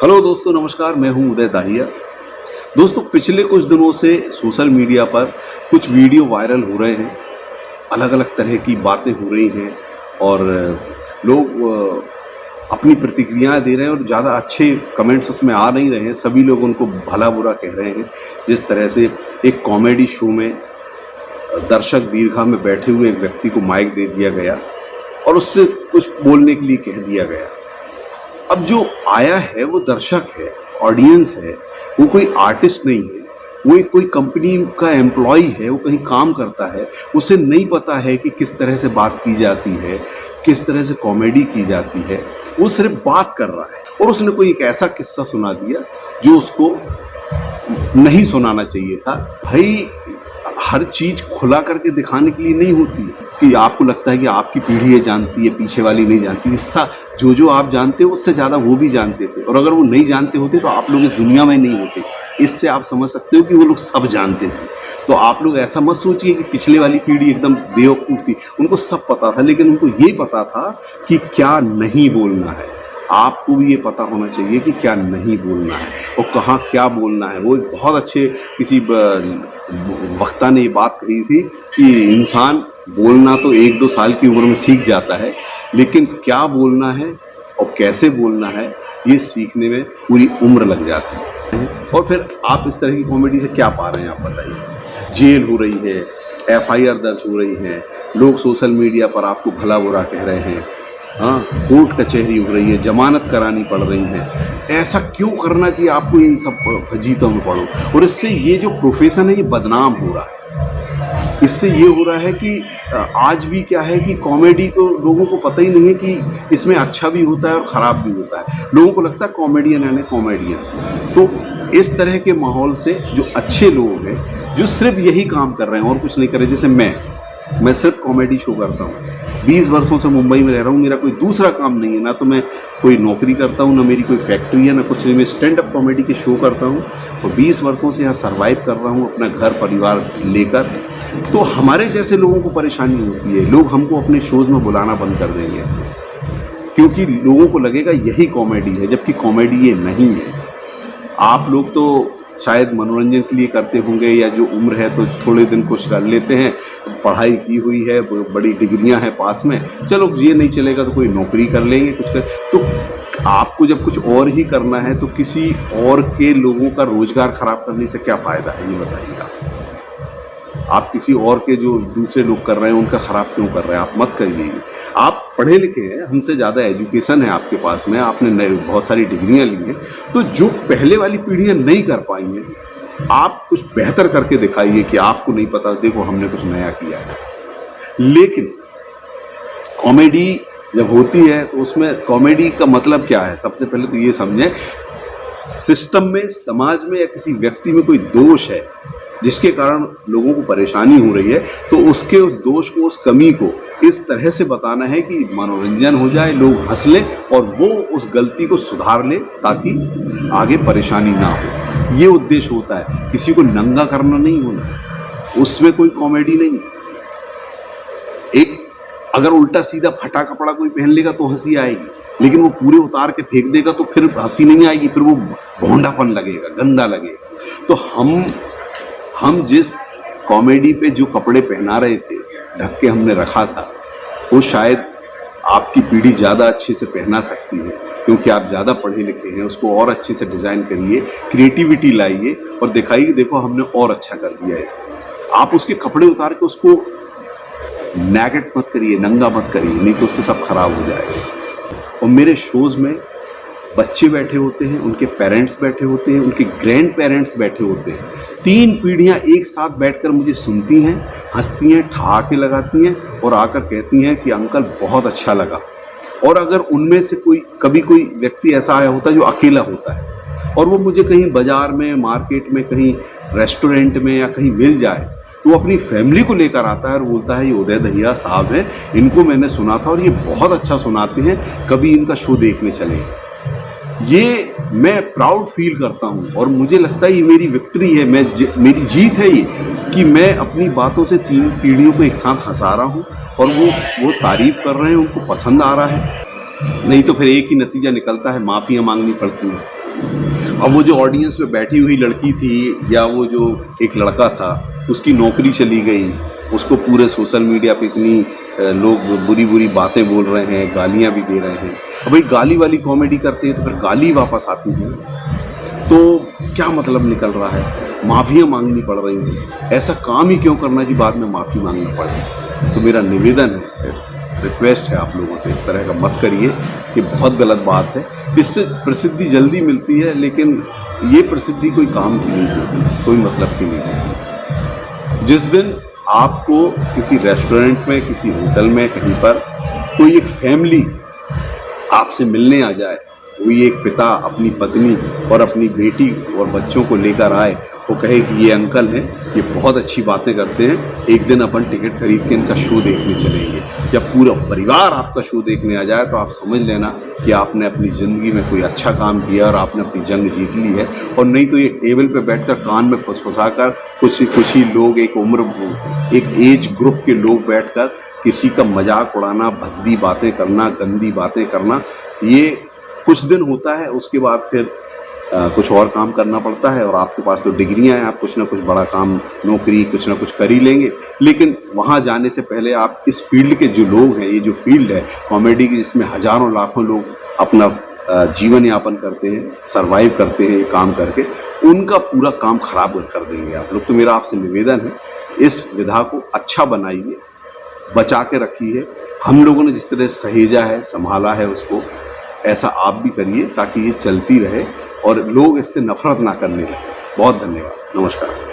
Hello दोस्तों, नमस्कार। मैं हूं उदय दाहिया। दोस्तों, पिछले कुछ दिनों से सोशल मीडिया पर कुछ वीडियो वायरल हो रहे हैं। अलग अलग तरह की बातें हो रही हैं और लोग अपनी प्रतिक्रियाएं दे रहे हैं और ज़्यादा अच्छे कमेंट्स उसमें आ नहीं रहे हैं। सभी लोग उनको भला बुरा कह रहे हैं। जिस तरह से एक कॉमेडी शो में दर्शक दीर्घा में बैठे हुए एक व्यक्ति को माइक दे दिया गया और उससे कुछ बोलने के लिए कह दिया गया। अब जो आया है वो दर्शक है, ऑडियंस है, वो कोई आर्टिस्ट नहीं है। वो एक कोई कंपनी का एम्प्लॉय है, वो कहीं काम करता है। उसे नहीं पता है कि किस तरह से बात की जाती है, किस तरह से कॉमेडी की जाती है। वो सिर्फ बात कर रहा है और उसने कोई एक ऐसा किस्सा सुना दिया जो उसको नहीं सुनाना चाहिए था। भाई, हर चीज़ खुला करके दिखाने के लिए नहीं होती है कि आपको लगता है कि आपकी पीढ़ी ये जानती है, पीछे वाली नहीं जानती। हिस्सा जो आप जानते हो उससे ज़्यादा वो भी जानते थे, और अगर वो नहीं जानते होते तो आप लोग इस दुनिया में नहीं होते। इससे आप समझ सकते हो कि वो लोग सब जानते थे। तो आप लोग ऐसा मत सोचिए कि पिछले वाली पीढ़ी एकदम बेवकूफ़ थी। उनको सब पता था, लेकिन उनको ये पता था कि क्या नहीं बोलना है। आपको भी ये पता होना चाहिए कि क्या नहीं बोलना है और कहाँ क्या बोलना है। वो एक बहुत अच्छे किसी वक्ता ने ये बात कही थी कि इंसान बोलना तो 1-2 साल की उम्र में सीख जाता है, लेकिन क्या बोलना है और कैसे बोलना है ये सीखने में पूरी उम्र लग जाती है। और फिर आप इस तरह की कॉमेडी से क्या पा रहे हैं, आप बताइए। जेल हो रही है, FIR दर्ज हो रही है, लोग सोशल मीडिया पर आपको भला बुरा कह रहे हैं, हाँ, कोर्ट कचहरी हो रही है, जमानत करानी पड़ रही है। ऐसा क्यों करना कि आपको इन सब फजीतों में पड़ो। और इससे ये जो प्रोफेशन है ये बदनाम हो रहा है। इससे ये हो रहा है कि आज भी क्या है कि कॉमेडी को लोगों को पता ही नहीं है कि इसमें अच्छा भी होता है और ख़राब भी होता है। लोगों को लगता है कॉमेडियन है, कॉमेडियन। तो इस तरह के माहौल से जो अच्छे लोग हैं, जो सिर्फ यही काम कर रहे हैं और कुछ नहीं कर रहे, जैसे मैं सिर्फ कॉमेडी शो करता हूँ। 20 वर्षों से मुंबई में रह रहा हूँ। मेरा कोई दूसरा काम नहीं है, ना तो मैं कोई नौकरी करता हूँ, ना मेरी कोई फैक्ट्री है, ना कुछ नहीं। मैं स्टैंड अप कॉमेडी के शो करता हूँ और 20 वर्षों से यहाँ सर्वाइव कर रहा हूँ अपना घर परिवार लेकर। तो हमारे जैसे लोगों को परेशानी होती है। लोग हमको अपने शोज़ में बुलाना बंद कर देंगे ऐसे, क्योंकि लोगों को लगेगा यही कॉमेडी है, जबकि कॉमेडी ये नहीं है। आप लोग तो शायद मनोरंजन के लिए करते होंगे, या जो उम्र है तो थोड़े दिन कुछ कर लेते हैं, पढ़ाई की हुई है, बड़ी डिग्रियां हैं पास में, चलो ये नहीं चलेगा तो कोई नौकरी कर लेंगे, कुछ कर। तो आपको जब कुछ और ही करना है तो किसी और के लोगों का रोजगार खराब करने से क्या फ़ायदा है, ये बताइए। आप किसी और के जो दूसरे लोग कर रहे हैं उनका ख़राब क्यों कर रहे हैं? आप मत करिए। आप पढ़े लिखे हैं, हमसे ज़्यादा एजुकेशन है आपके पास में, आपने बहुत सारी डिग्रियां ली हैं। तो जो पहले वाली पीढ़ियां नहीं कर पाई हैं, आप कुछ बेहतर करके दिखाइए कि आपको नहीं पता, देखो हमने कुछ नया किया है। लेकिन कॉमेडी जब होती है तो उसमें कॉमेडी का मतलब क्या है? सबसे पहले तो ये समझें, सिस्टम में, समाज में या किसी व्यक्ति में कोई दोष है जिसके कारण लोगों को परेशानी हो रही है, तो उसके उस दोष को, उस कमी को इस तरह से बताना है कि मनोरंजन हो जाए, लोग हंस लें और वो उस गलती को सुधार ले ताकि आगे परेशानी ना हो। ये उद्देश्य होता है। किसी को नंगा करना नहीं होना, उसमें कोई कॉमेडी नहीं। एक अगर उल्टा सीधा फटा कपड़ा कोई पहन लेगा तो हंसी आएगी, लेकिन वो पूरे उतार के फेंक देगा तो फिर हंसी नहीं आएगी, फिर वो भोंडापन लगेगा, गंदा लगेगा। तो हम जिस कॉमेडी पे जो कपड़े पहना रहे थे, ढक के हमने रखा था, वो शायद आपकी पीढ़ी ज़्यादा अच्छे से पहना सकती है, क्योंकि आप ज़्यादा पढ़े लिखे हैं। उसको और अच्छे से डिज़ाइन करिए, क्रिएटिविटी लाइए और दिखाइए कि देखो हमने और अच्छा कर दिया है इसे। आप उसके कपड़े उतार के उसको नैकेड मत करिए, नंगा मत करिए, नहीं तो उससे सब खराब हो जाएगा। और मेरे शोज़ में बच्चे बैठे होते हैं, उनके पेरेंट्स बैठे होते हैं, उनके ग्रैंड पेरेंट्स बैठे होते हैं। 3 पीढ़ियाँ एक साथ बैठकर मुझे सुनती हैं, हंसती हैं, ठहाके लगाती हैं और आकर कहती हैं कि अंकल बहुत अच्छा लगा। और अगर उनमें से कभी कोई व्यक्ति ऐसा आया होता है जो अकेला होता है और वो मुझे कहीं बाज़ार में, मार्केट में, कहीं रेस्टोरेंट में या कहीं मिल जाए, तो वो अपनी फैमिली को लेकर आता है और बोलता है ये उदय दहिया साहब हैं, इनको मैंने सुना था और ये बहुत अच्छा सुनाते हैं, कभी इनका शो देखने चले। ये मैं प्राउड फील करता हूँ और मुझे लगता है ये मेरी विक्ट्री है, मेरी जीत है ये, कि मैं अपनी बातों से 3 पीढ़ियों को एक साथ हंसा रहा हूँ और वो तारीफ़ कर रहे हैं, उनको पसंद आ रहा है। नहीं तो फिर एक ही नतीजा निकलता है, माफ़ियाँ मांगनी पड़ती हैं। अब वो जो ऑडियंस में बैठी हुई लड़की थी या वो जो एक लड़का था, उसकी नौकरी चली गई, उसको पूरे सोशल मीडिया पे इतनी लोग बुरी बुरी बातें बोल रहे हैं, गालियां भी दे रहे हैं। अब भाई गाली वाली कॉमेडी करते हैं तो फिर गाली वापस आती है, तो क्या मतलब निकल रहा है? माफ़ियाँ मांगनी पड़ रही हैं। ऐसा काम ही क्यों करना कि बाद में माफ़ी मांगना पड़े? तो मेरा निवेदन है, रिक्वेस्ट है आप लोगों से, इस तरह का मत करिए, ये बहुत गलत बात है। इससे प्रसिद्धि जल्दी मिलती है, लेकिन ये प्रसिद्धि कोई काम की नहीं होती, कोई मतलब की नहीं होती। जिस दिन आपको किसी रेस्टोरेंट में, किसी होटल में, कहीं पर कोई एक फैमिली आपसे मिलने आ जाए, कोई एक पिता अपनी पत्नी और अपनी बेटी और बच्चों को लेकर आए, वो कहे कि ये अंकल हैं, ये बहुत अच्छी बातें करते हैं, एक दिन अपन टिकट खरीद के इनका शो देखने चलेंगे, या पूरा परिवार आपका शो देखने आ जाए, तो आप समझ लेना कि आपने अपनी ज़िंदगी में कोई अच्छा काम किया और आपने अपनी जंग जीत ली है। और नहीं तो ये टेबल पे बैठकर कान में फुसफुसा कर कुछ ही लोग, एक एज ग्रुप के लोग बैठकर किसी का मजाक उड़ाना, भद्दी बातें करना, गंदी बातें करना, ये कुछ दिन होता है, उसके बाद फिर कुछ और काम करना पड़ता है। और आपके पास तो डिग्रियां हैं, आप कुछ ना कुछ बड़ा काम, नौकरी कुछ ना कुछ कर ही लेंगे, लेकिन वहाँ जाने से पहले आप इस फील्ड के जो लोग हैं, ये जो फील्ड है कॉमेडी की, जिसमें हज़ारों लाखों लोग अपना जीवन यापन करते हैं, सरवाइव करते हैं ये काम करके, उनका पूरा काम खराब कर देंगे आप लोग। तो मेरा आपसे निवेदन है, इस विधा को अच्छा बनाइए, बचा के रखिए। हम लोगों ने जिस तरह सहेजा है, संभाला है उसको, ऐसा आप भी करिए, ताकि ये चलती रहे और लोग इससे नफरत ना करने लगे। बहुत धन्यवाद, नमस्कार।